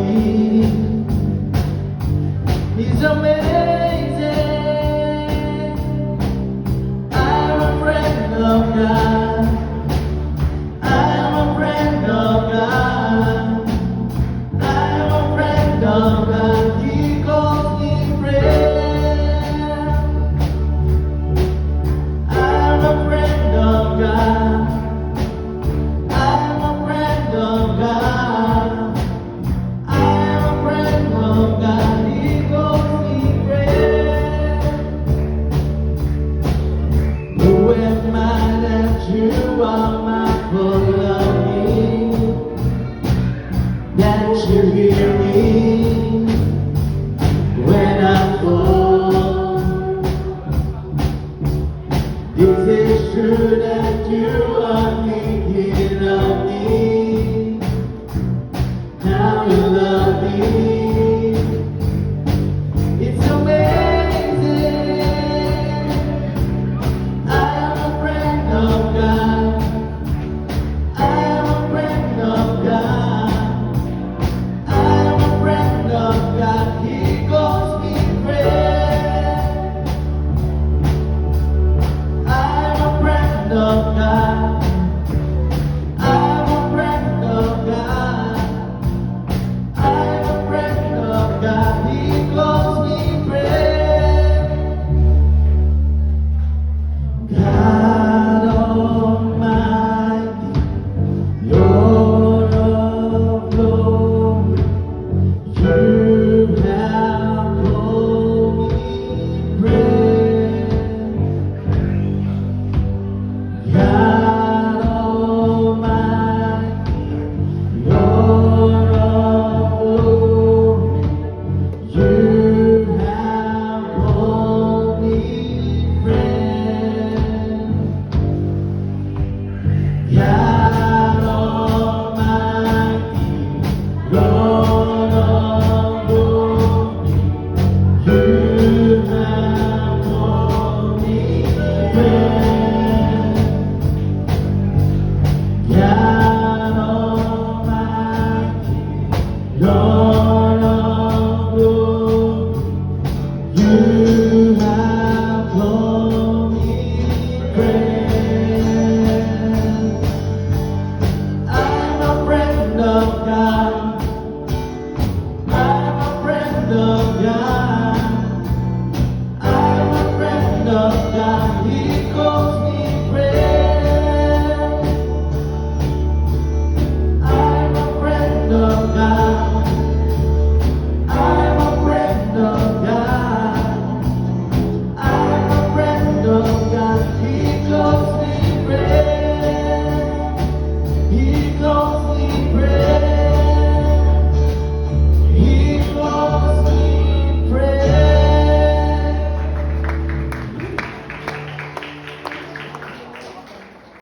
me. He's amazing. I'm a friend of God. I'm a friend of God. I'm a friend of God. He calls me friend. I'm a friend of God. I'm a friend of God. I'm a friend of God. He calls me friend. Who am I that you are mindful of me? That you hear me when I fall? Is it true that you are thinking of me? How you love me? It's amazing. I am a friend of God. I am a friend of God. I am a friend of God. He calls me friend. I am a friend of God. I am a friend of God. I am a friend of God. He calls me friend. God Almighty, Lord of glory, you have called me friend. God Almighty, Lord of glory, you have called me friend. God Almighty, Lord of glory, you have called me friend. God Almighty, Lord of glory, you have called me friend. I'm a friend of God. I'm a friend of God. I'm a friend of God. He calls me friend. I'm a friend of God. I'm a friend of God. I'm a friend of God. He calls me friend. He calls me